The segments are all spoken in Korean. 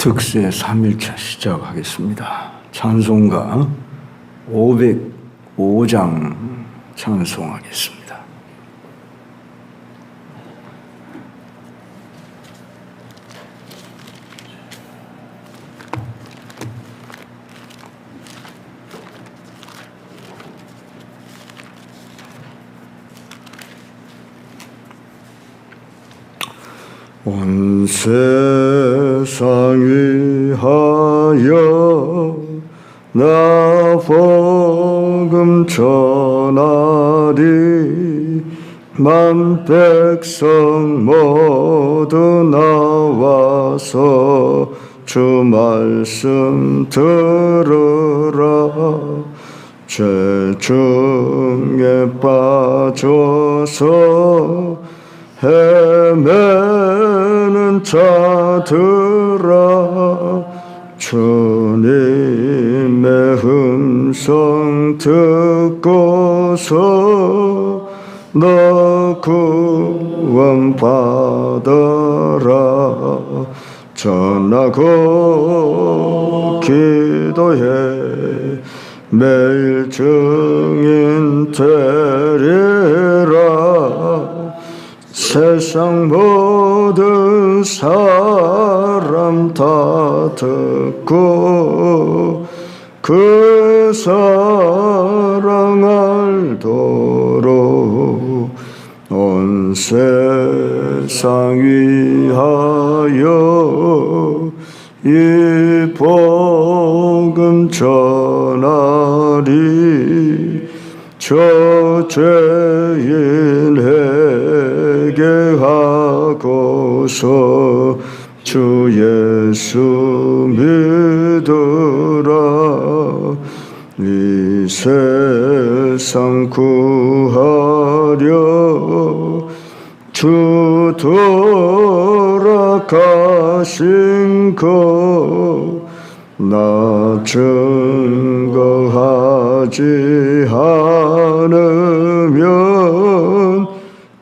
득세 3일차 시작하겠습니다. 찬송가 505장 찬송하겠습니다. 온 세상 위하여 나 복음 전하리. 만 백성 모두 나와서 주 말씀 들으라. 죄 중에 빠져서 헤매는 자들아, 주님의 음성 듣고서 너 구원 받아라. 전하고 기도해 매일 증인 되리라. 세상 모든 사람 다 듣고 그 사랑 알도록 온 세상 위하여 이 복음 전하리. 저 죄인 회개하고서 주 예수 믿으라. 이 세상 구하려 주 돌아가신 것 나 증거하지 않으면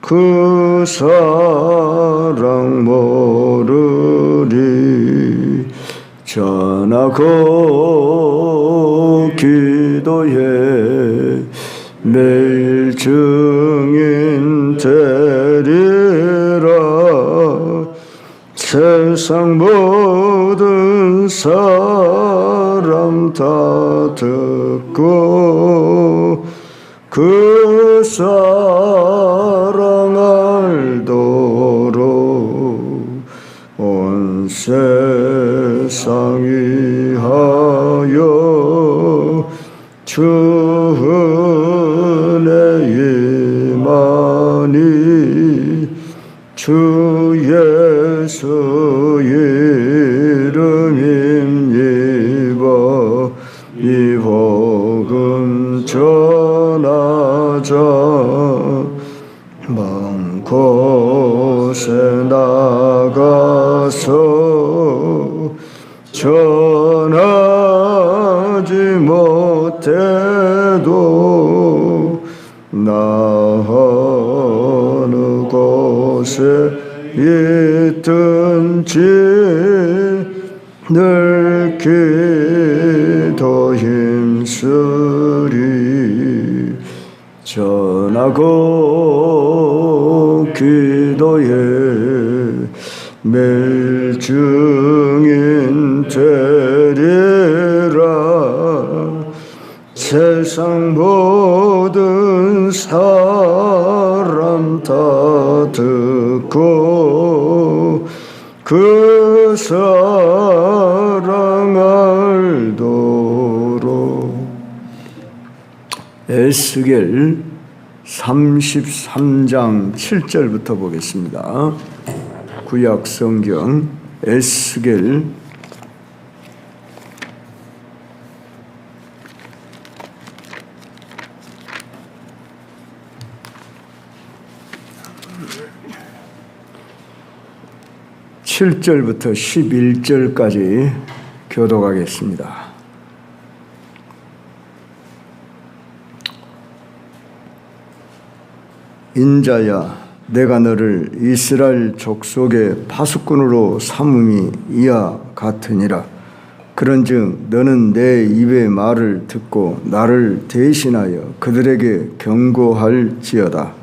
그 사랑 모르리. 전하고 기도해 매일 증인 되리라. 세상 모든 사람 다 듣고 그 사랑 알도록 온 세상 위하여 주 은혜 임하니. 주 예수 이름 힘입어 이 복음 전하자. 먼 곳에 나가서 전하지 못해도 나 어느 곳에 있든지 늘 기도 힘쓰리. 전하고 기도해 매일 증인 되리라. 세상 모든 사람 다 듣고 그 사랑 알도록. 에스겔 33장 7절부터 보겠습니다. 구약 성경 에스겔 7절부터 11절까지 교독하겠습니다. 인자야, 내가 너를 이스라엘 족속의 파수꾼으로 삼음이 이와 같으니라. 그런즉 너는 내 입의 말을 듣고 나를 대신하여 그들에게 경고할지어다.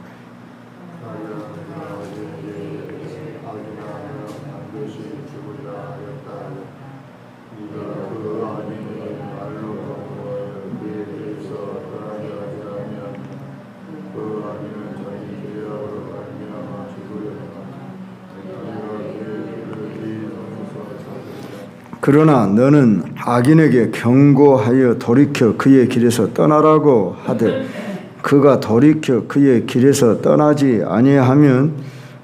그러나 너는 악인에게 경고하여 돌이켜 그의 길에서 떠나라고 하되 그가 돌이켜 그의 길에서 떠나지 아니하면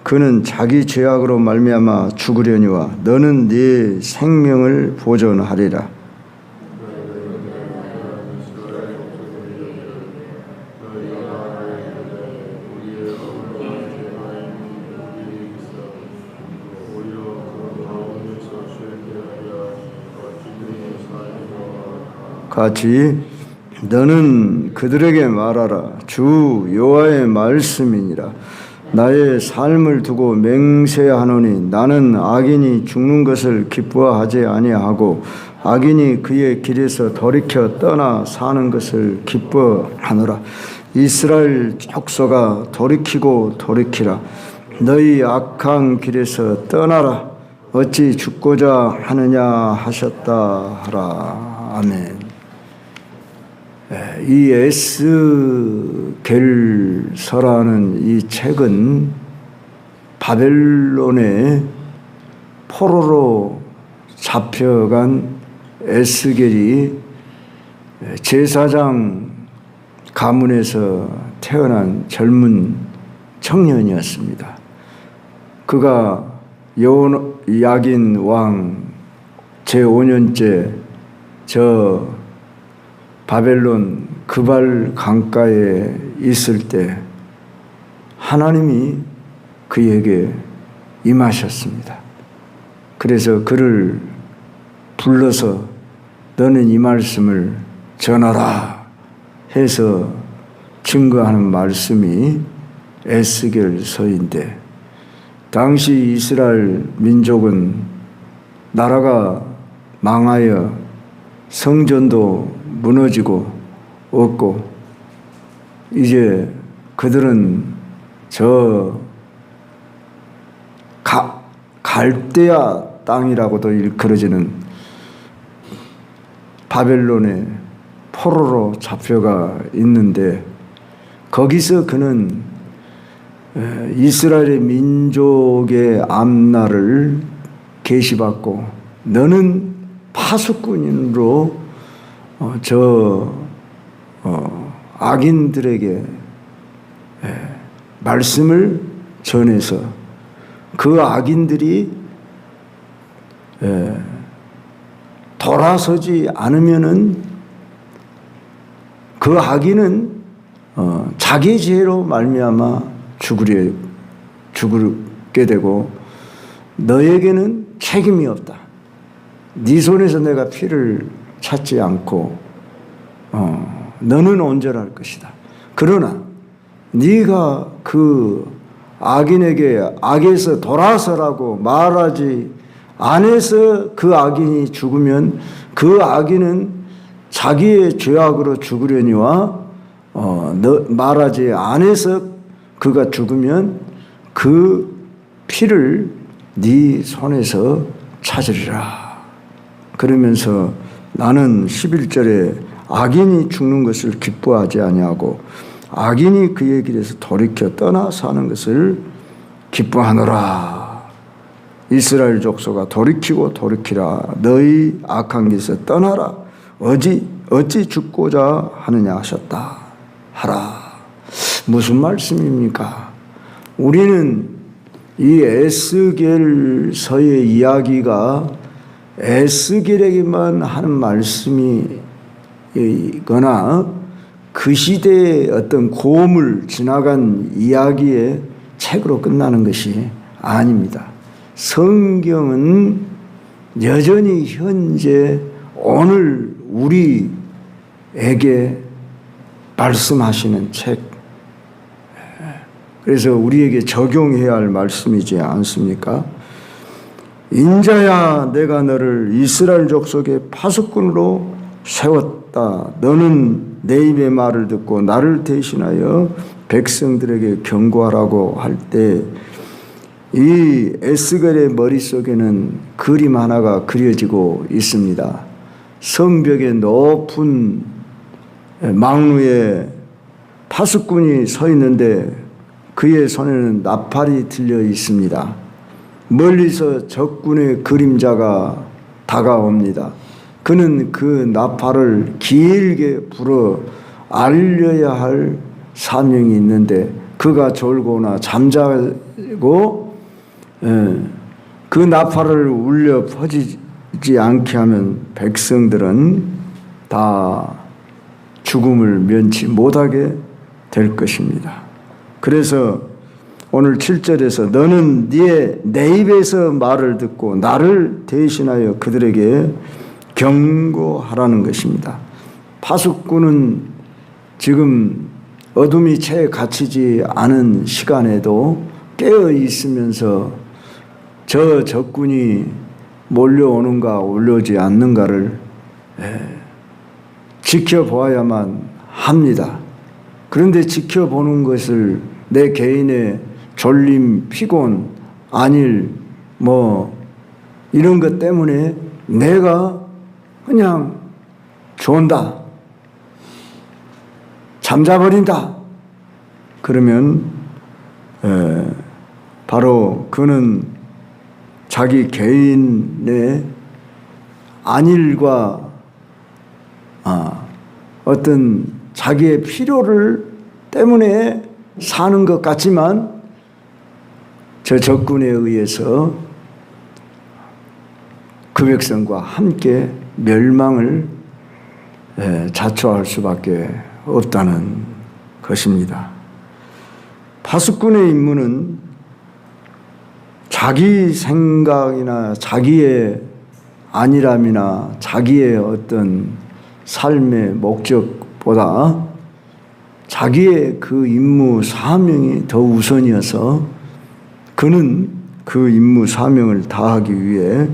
그는 자기 죄악으로 말미암아 죽으려니와 너는 네 생명을 보존하리라. 같이 너는 그들에게 말하라. 주 여호와의 말씀이니라. 나의 삶을 두고 맹세하노니 나는 악인이 죽는 것을 기뻐하지 아니하고 악인이 그의 길에서 돌이켜 떠나 사는 것을 기뻐하노라. 이스라엘 족속아 돌이키고 돌이키라. 너희 악한 길에서 떠나라. 어찌 죽고자 하느냐 하셨다 하라. 아멘. 이 에스겔서라는 이 책은 바벨론의 포로로 잡혀간 에스겔이 제사장 가문에서 태어난 젊은 청년이었습니다. 그가 여호야긴 왕 제5년째 저 바벨론 그발 강가에 있을 때 하나님이 그에게 임하셨습니다. 그래서 그를 불러서 너는 이 말씀을 전하라 해서 증거하는 말씀이 에스겔서인데, 당시 이스라엘 민족은 나라가 망하여 성전도 무너지고 없고 이제 그들은 저 갈대아 땅이라고도 일컬어지는 바벨론의 포로로 잡혀가 있는데, 거기서 그는 이스라엘의 민족의 앞날을 계시받고 너는 파수꾼으로 악인들에게 말씀을 전해서 그 악인들이 돌아서지 않으면은 그 악인은 자기 죄로 말미암아 죽게 되고 너에게는 책임이 없다. 네 손에서 내가 피를 찾지 않고 너는 온전할 것이다. 그러나 네가 그 악인에게 악에서 돌아서라고 말하지 않아서 그 악인이 죽으면 그 악인은 자기의 죄악으로 죽으려니와 너 말하지 않아서 그가 죽으면 그 피를 네 손에서 찾으리라. 그러면서 나는 11절에 악인이 죽는 것을 기뻐하지 아니하고 악인이 그의 길에서 돌이켜 떠나 사는 것을 기뻐하노라. 이스라엘 족속아 돌이키고 돌이키라. 너희 악한 길에서 떠나라. 어찌 죽고자 하느냐 하셨다 하라. 무슨 말씀입니까? 우리는 이 에스겔서의 이야기가 에스겔에게만 하는 말씀이거나 그 시대의 어떤 고음을 지나간 이야기의 책으로 끝나는 것이 아닙니다. 성경은 여전히 현재 오늘 우리에게 말씀하시는 책, 그래서 우리에게 적용해야 할 말씀이지 않습니까? 인자야, 내가 너를 이스라엘 족속의 파수꾼으로 세웠다. 너는 내 입의 말을 듣고 나를 대신하여 백성들에게 경고하라고 할 때 이 에스겔의 머릿속에는 그림 하나가 그려지고 있습니다. 성벽의 높은 망루에 파수꾼이 서 있는데 그의 손에는 나팔이 들려 있습니다. 멀리서 적군의 그림자가 다가옵니다. 그는 그 나팔을 길게 불어 알려야 할 사명이 있는데 그가 졸거나 잠자고 그 나팔을 울려 퍼지지 않게 하면 백성들은 다 죽음을 면치 못하게 될 것입니다. 그래서 오늘 7절에서 너는 내 입에서 말을 듣고 나를 대신하여 그들에게 경고하라는 것입니다. 파수꾼은 지금 어둠이 채 갇히지 않은 시간에도 깨어 있으면서 저 적군이 몰려오는가 올려오지 않는가를 지켜보아야만 합니다. 그런데 지켜보는 것을 내 개인의 졸림, 피곤, 안일 이런 것 때문에 내가 그냥 존다, 잠자버린다 그러면 바로 그는 자기 개인의 안일과 어떤 자기의 필요를 때문에 사는 것 같지만 저 적군에 의해서 그 백성과 함께 멸망을 자초할 수밖에 없다는 것입니다. 파수꾼의 임무는 자기 생각이나 자기의 안일함이나 자기의 어떤 삶의 목적보다 자기의 그 임무 사명이 더 우선이어서 그는 그 임무 사명을 다하기 위해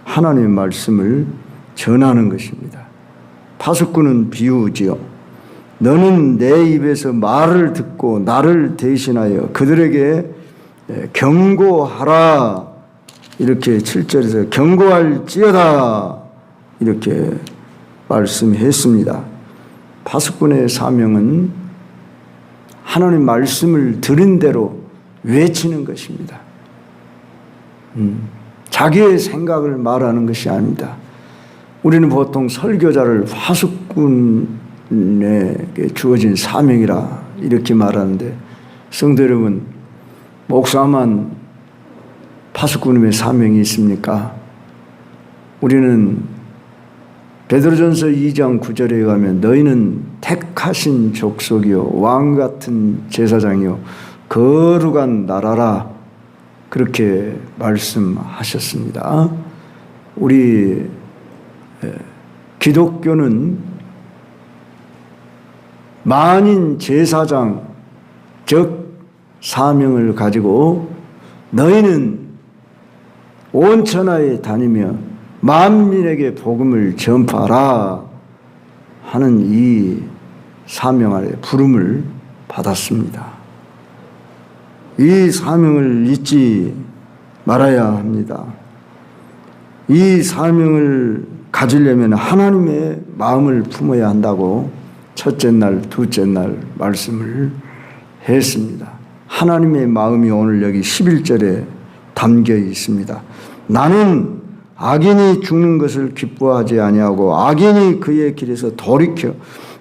하나님의 말씀을 전하는 것입니다. 파수꾼은 비유지요. 너는 내 입에서 말을 듣고 나를 대신하여 그들에게 경고하라. 이렇게 7절에서 경고할지어다 이렇게 말씀했습니다. 파수꾼의 사명은 하나님 말씀을 들은 대로 외치는 것입니다. 자기의 생각을 말하는 것이 아닙니다. 우리는 보통 설교자를 파수꾼에게 주어진 사명이라 이렇게 말하는데 성도 여러분, 목사만 파수꾼의 사명이 있습니까? 우리는 베드로전서 2장 9절에 가면 너희는 택하신 족속이요 왕같은 제사장이요 거룩한 나라라 그렇게 말씀하셨습니다. 우리 기독교는 만인 제사장 즉 사명을 가지고 너희는 온 천하에 다니며 만민에게 복음을 전파하라 하는 이 사명 아래 부름을 받았습니다. 이 사명을 잊지 말아야 합니다. 이 사명을 가지려면 하나님의 마음을 품어야 한다고 첫째 날, 둘째 날 말씀을 했습니다. 하나님의 마음이 오늘 여기 11절에 담겨 있습니다. 나는 악인이 죽는 것을 기뻐하지 아니하고 악인이 그의 길에서 돌이켜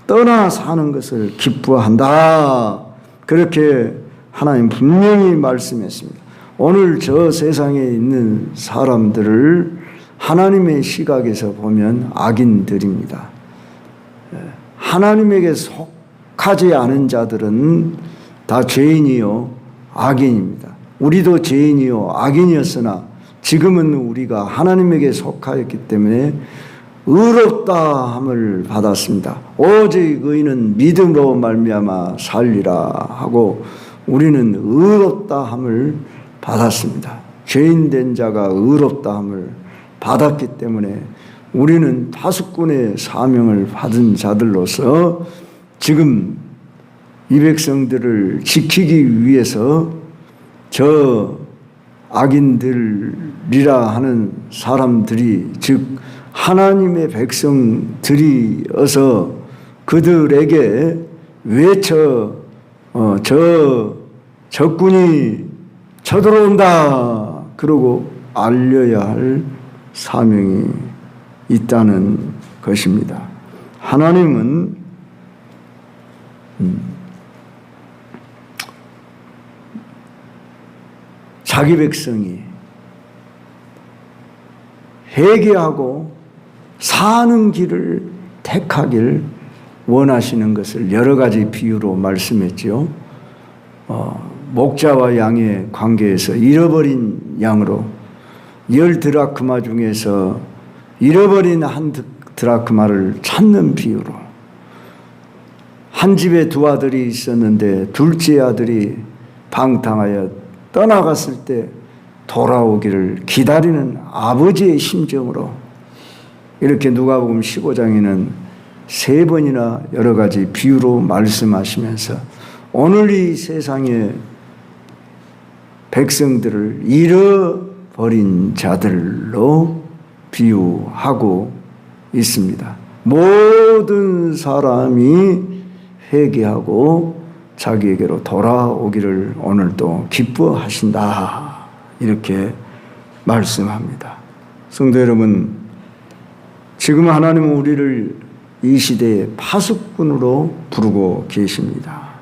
떠나 사는 것을 기뻐한다. 그렇게 하나님 분명히 말씀했습니다. 오늘 저 세상에 있는 사람들을 하나님의 시각에서 보면 악인들입니다. 하나님에게 속하지 않은 자들은 다 죄인이요 악인입니다. 우리도 죄인이요 악인이었으나 지금은 우리가 하나님에게 속하였기 때문에 의롭다함을 받았습니다. 오직 의인은 믿음으로 말미암아 살리라 하고 우리는 의롭다함을 받았습니다. 죄인된 자가 의롭다함을 받았기 때문에 우리는 파수꾼의 사명을 받은 자들로서 지금 이 백성들을 지키기 위해서 저 악인들이라 하는 사람들이, 즉 하나님의 백성들이어서 그들에게 외쳐 적군이 쳐들어온다 그러고 알려야 할 사명이 있다는 것입니다. 하나님은 자기 백성이 회개하고 사는 길을 택하길 원하시는 것을 여러 가지 비유로 말씀했죠. 목자와 양의 관계에서 잃어버린 양으로 10드라크마 중에서 잃어버린 1드라크마를 찾는 비유로, 한 집에 두 아들이 있었는데 둘째 아들이 방탕하여 떠나갔을 때 돌아오기를 기다리는 아버지의 심정으로, 이렇게 누가복음 15장에는 3번이나 여러 가지 비유로 말씀하시면서 오늘 이 세상의 백성들을 잃어버린 자들로 비유하고 있습니다. 모든 사람이 회개하고 자기에게로 돌아오기를 오늘도 기뻐하신다, 이렇게 말씀합니다. 성도 여러분, 지금 하나님은 우리를 이 시대의 파수꾼으로 부르고 계십니다.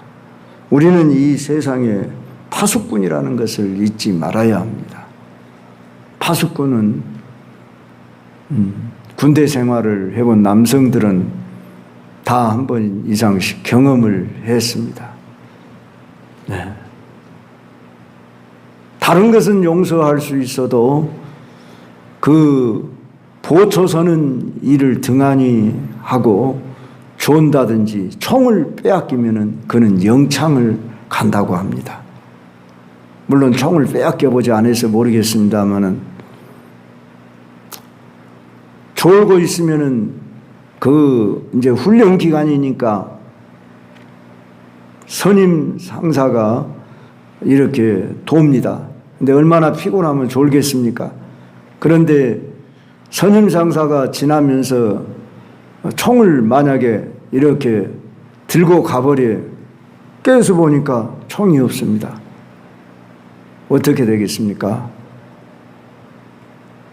우리는 이 세상에 파수꾼이라는 것을 잊지 말아야 합니다. 파수꾼은 군대 생활을 해본 남성들은 다 한 번 이상씩 경험을 했습니다. 네. 다른 것은 용서할 수 있어도 그 보초서는 이를 등한히 하고 존다든지 총을 빼앗기면은 그는 영창을 간다고 합니다. 물론 총을 빼앗겨보지 않아서 모르겠습니다만은 졸고 있으면은 이제 훈련 기간이니까 선임 상사가 이렇게 돕니다. 근데 얼마나 피곤하면 졸겠습니까? 그런데 선임 상사가 지나면서 총을 만약에 이렇게 들고 가버려 깨서 보니까 총이 없습니다. 어떻게 되겠습니까?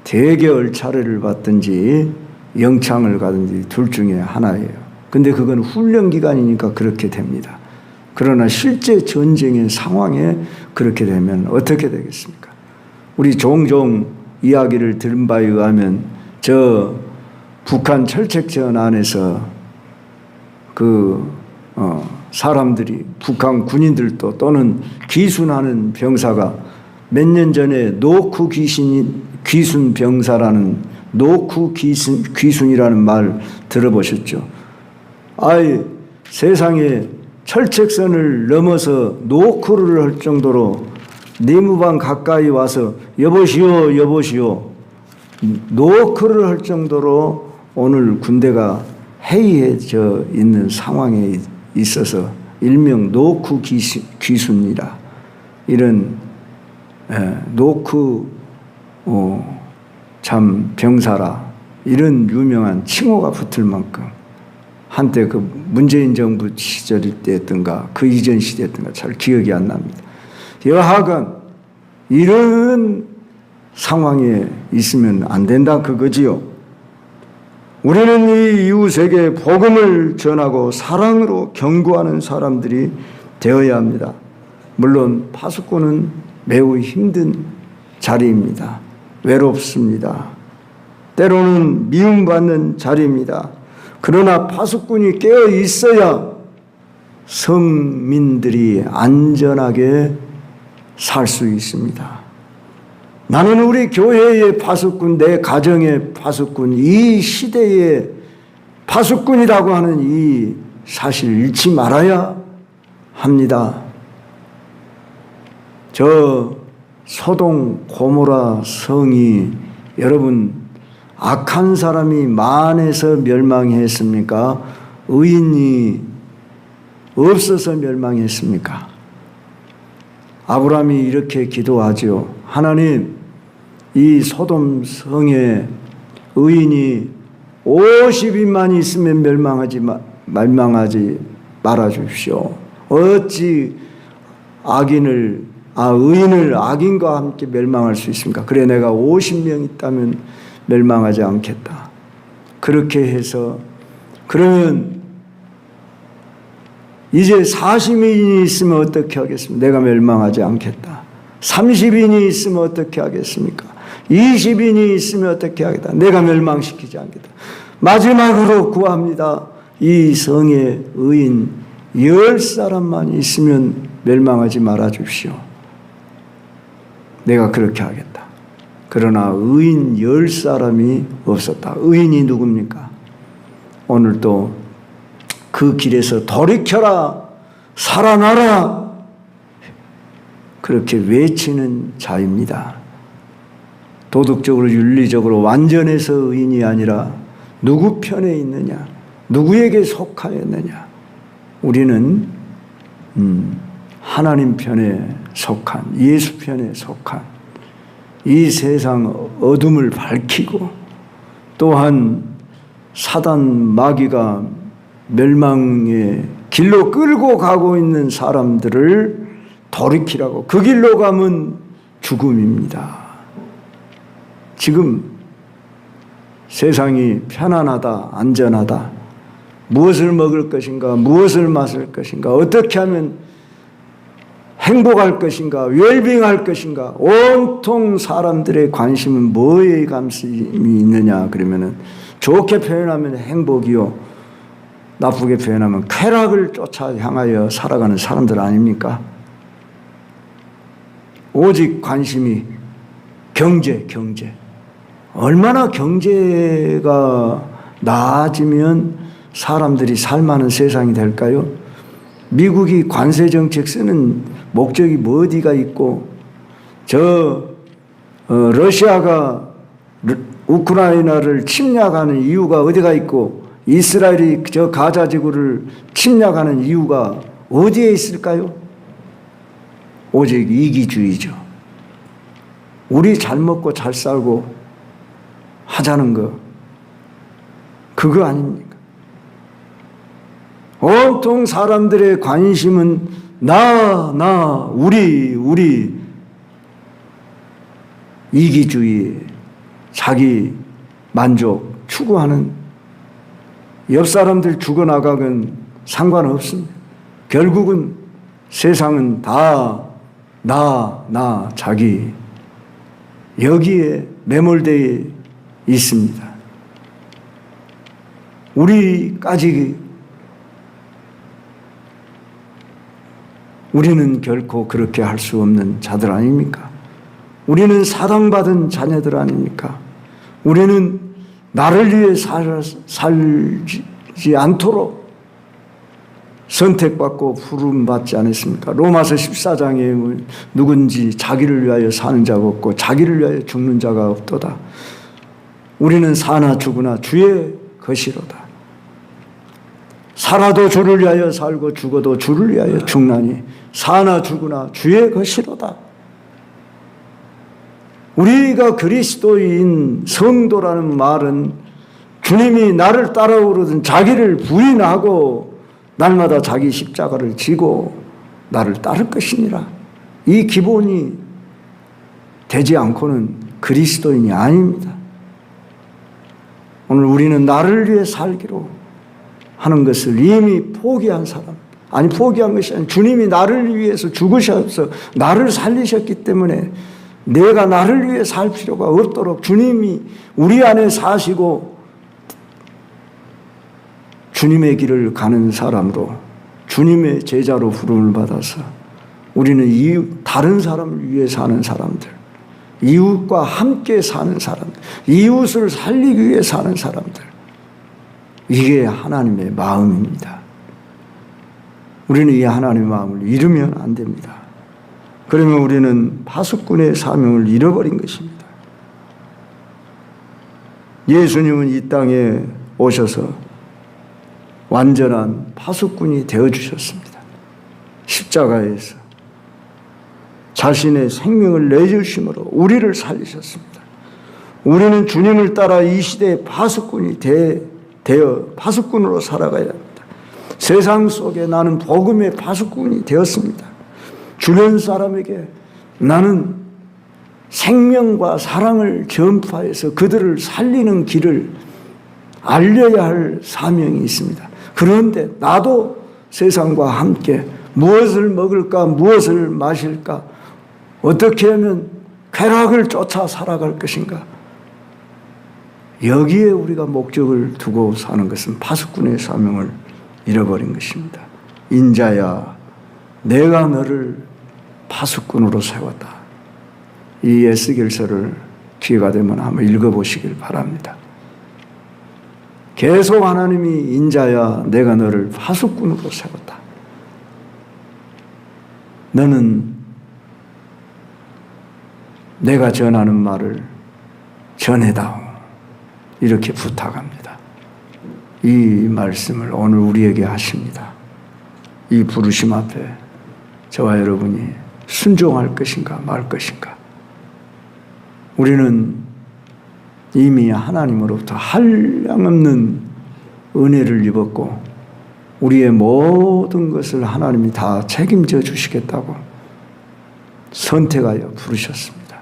대개월 차례를 받든지 영창을 가든지 둘 중에 하나예요. 근데 그건 훈련 기간이니까 그렇게 됩니다. 그러나 실제 전쟁의 상황에 그렇게 되면 어떻게 되겠습니까? 우리 종종 이야기를 들은 바에 의하면 저 북한 철책전 안에서 사람들이, 북한 군인들도 또는 귀순하는 병사가 몇 년 전에 노쿠 귀순 병사라는, 노쿠 귀순이라는 말 들어보셨죠? 아이, 세상에 철책선을 넘어서 노크를 할 정도로 내무반 가까이 와서 여보시오 여보시오 노크를 할 정도로 오늘 군대가 해이해져 있는 상황에 있어서 일명 노크 귀순이라, 이런 노크 참 병사라, 이런 유명한 칭호가 붙을 만큼 한때 그 문재인 정부 시절 때였던가 그 이전 시대였던가 잘 기억이 안 납니다. 여하간 이런 상황에 있으면 안 된다 그거지요. 우리는 이 이웃에게 복음을 전하고 사랑으로 경고하는 사람들이 되어야 합니다. 물론 파수꾼은 매우 힘든 자리입니다. 외롭습니다. 때로는 미움받는 자리입니다. 그러나 파수꾼이 깨어 있어야 성민들이 안전하게 살 수 있습니다. 나는 우리 교회의 파수꾼, 내 가정의 파수꾼, 이 시대의 파수꾼이라고 하는 이 사실을 잃지 말아야 합니다. 저 소돔 고모라 성이 여러분 악한 사람이 만에서 멸망했습니까? 의인이 없어서 멸망했습니까? 아브라함이 이렇게 기도하죠. 하나님, 이 소돔 성에 의인이 50인만 있으면 멸망하지 말아 주십시오. 어찌 의인을 악인과 함께 멸망할 수 있습니까? 그래, 내가 50명 있다면 멸망하지 않겠다. 그렇게 해서, 그러면 이제 40인이 있으면 어떻게 하겠습니까? 내가 멸망하지 않겠다. 30인이 있으면 어떻게 하겠습니까? 20인이 있으면 어떻게 하겠다. 내가 멸망시키지 않겠다. 마지막으로 구합니다. 이 성에 의인 10사람만 있으면 멸망하지 말아 주십시오. 내가 그렇게 하겠다. 그러나 의인 10사람이 없었다. 의인이 누굽니까? 오늘 또 그 길에서 돌이켜라, 살아나라, 그렇게 외치는 자입니다. 도덕적으로 윤리적으로 완전해서 의인이 아니라 누구 편에 있느냐, 누구에게 속하였느냐. 우리는 하나님 편에 속한, 예수 편에 속한, 이 세상 어둠을 밝히고 또한 사단 마귀가 멸망의 길로 끌고 가고 있는 사람들을 돌이키라고. 그 길로 가면 죽음입니다. 지금 세상이 편안하다, 안전하다, 무엇을 먹을 것인가, 무엇을 마실 것인가, 어떻게 하면 행복할 것인가, 웰빙할 것인가, 온통 사람들의 관심은 뭐에 관심이 있느냐 그러면은 좋게 표현하면 행복이요, 나쁘게 표현하면 쾌락을 쫓아 향하여 살아가는 사람들 아닙니까? 오직 관심이 경제. 얼마나 경제가 나아지면 사람들이 살만한 세상이 될까요? 미국이 관세 정책 쓰는 목적이 뭐 어디가 있고, 러시아가 우크라이나를 침략하는 이유가 어디가 있고, 이스라엘이 저 가자 지구를 침략하는 이유가 어디에 있을까요? 오직 이기주의죠. 우리 잘 먹고 잘 살고 하자는 거, 그거 아닙니까? 온통 사람들의 관심은 우리 이기주의, 자기 만족 추구하는, 옆 사람들 죽어나가건 상관없습니다. 결국은 세상은 다 자기, 여기에 매몰되어 있습니다. 우리는 결코 그렇게 할 수 없는 자들 아닙니까? 우리는 사랑받은 자녀들 아닙니까? 우리는 나를 위해 살지 않도록 선택받고 부름받지 않았습니까? 로마서 14장에 누군지 자기를 위하여 사는 자가 없고 자기를 위하여 죽는 자가 없도다. 우리는 사나 죽으나 주의 것이로다. 살아도 주를 위하여 살고 죽어도 주를 위하여 죽나니 사나 죽으나 주의 것이로다. 우리가 그리스도인 성도라는 말은 주님이 나를 따라오르든 자기를 부인하고 날마다 자기 십자가를 지고 나를 따를 것이니라. 이 기본이 되지 않고는 그리스도인이 아닙니다. 오늘 우리는 나를 위해 살기로 하는 것을 이미 포기한 사람, 아니 포기한 것이 아니라 주님이 나를 위해서 죽으셔서 나를 살리셨기 때문에 내가 나를 위해 살 필요가 없도록 주님이 우리 안에 사시고 주님의 길을 가는 사람으로, 주님의 제자로 부름을 받아서 우리는 다른 사람을 위해 사는 사람들, 이웃과 함께 사는 사람들, 이웃을 살리기 위해 사는 사람들, 이게 하나님의 마음입니다. 우리는 이 하나님의 마음을 잃으면 안 됩니다. 그러면 우리는 파수꾼의 사명을 잃어버린 것입니다. 예수님은 이 땅에 오셔서 완전한 파수꾼이 되어주셨습니다. 십자가에서 자신의 생명을 내주심으로 우리를 살리셨습니다. 우리는 주님을 따라 이 시대의 파수꾼이 되어 파수꾼으로 살아가야 합니다. 세상 속에 나는 복음의 파수꾼이 되었습니다. 주변 사람에게 나는 생명과 사랑을 전파해서 그들을 살리는 길을 알려야 할 사명이 있습니다. 그런데 나도 세상과 함께 무엇을 먹을까, 무엇을 마실까, 어떻게 하면 쾌락을 쫓아 살아갈 것인가, 여기에 우리가 목적을 두고 사는 것은 파수꾼의 사명을 잃어버린 것입니다. 인자야, 내가 너를 파수꾼으로 세웠다. 이 에스겔서를 기회가 되면 한번 읽어보시길 바랍니다. 계속 하나님이 인자야, 내가 너를 파수꾼으로 세웠다. 너는 내가 전하는 말을 전해다오. 이렇게 부탁합니다. 이 말씀을 오늘 우리에게 하십니다. 이 부르심 앞에 저와 여러분이 순종할 것인가 말 것인가. 우리는 이미 하나님으로부터 한량없는 은혜를 입었고 우리의 모든 것을 하나님이 다 책임져 주시겠다고 선택하여 부르셨습니다.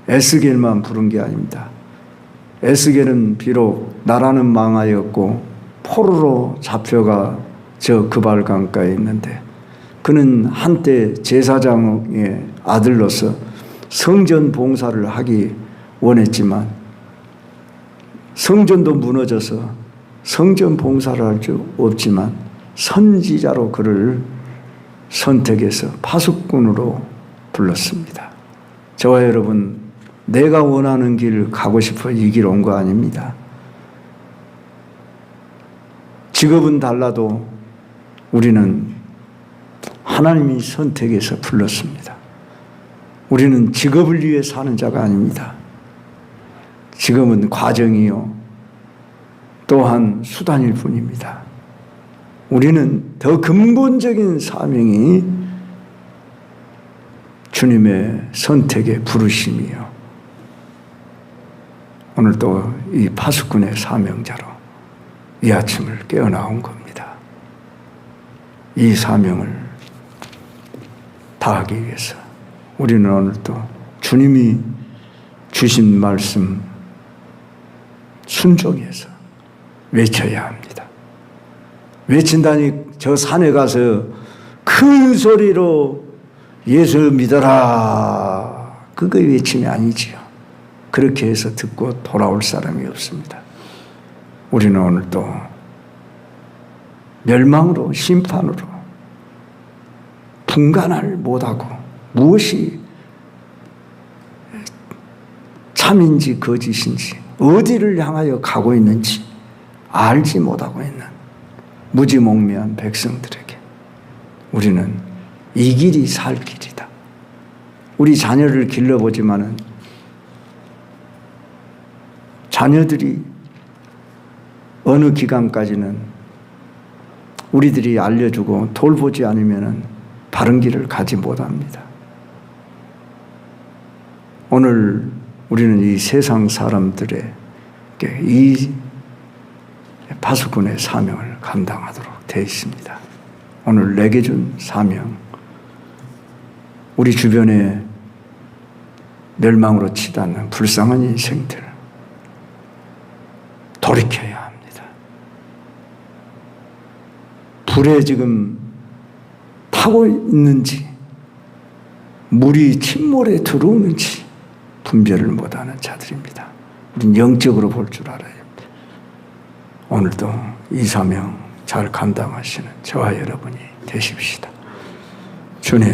에스겔만 부른 게 아닙니다. 에스겔은 비록 나라는 망하였고 포로로 잡혀가 저 그발강가에 있는데 그는 한때 제사장의 아들로서 성전 봉사를 하기 원했지만 성전도 무너져서 성전 봉사를 할 수 없지만 선지자로 그를 선택해서 파수꾼으로 불렀습니다. 저와 여러분, 내가 원하는 길 가고 싶어 이 길 온 거 아닙니다. 직업은 달라도 우리는 하나님이 선택해서 불렀습니다. 우리는 직업을 위해 사는 자가 아닙니다. 직업은 과정이요 또한 수단일 뿐입니다. 우리는 더 근본적인 사명이 주님의 선택의 부르심이요, 오늘 또 이 파수꾼의 사명자로 이 아침을 깨어나온 겁니다. 이 사명을 다하기 위해서 우리는 오늘 또 주님이 주신 말씀 순종해서 외쳐야 합니다. 외친다니 저 산에 가서 큰 소리로 예수 믿어라, 그거 외침이 아니지요. 그렇게 해서 듣고 돌아올 사람이 없습니다. 우리는 오늘 또 멸망으로, 심판으로 분간을 못하고 무엇이 참인지 거짓인지 어디를 향하여 가고 있는지 알지 못하고 있는 무지몽매한 백성들에게 우리는 이 길이 살 길이다. 우리 자녀를 길러보지만은 자녀들이 어느 기간까지는 우리들이 알려주고 돌보지 않으면 바른 길을 가지 못합니다. 오늘 우리는 이 세상 사람들에게 이 파수꾼의 사명을 감당하도록 되어 있습니다. 오늘 내게 준 사명, 우리 주변에 멸망으로 치닫는 불쌍한 인생들 돌이켜야 합니다. 불에 지금 타고 있는지 물이 침몰에 들어오는지 분별을 못하는 자들입니다. 우리는 영적으로 볼 줄 알아야 합니다. 오늘도 이 사명 잘 감당하시는 저와 여러분이 되십시다. 주님.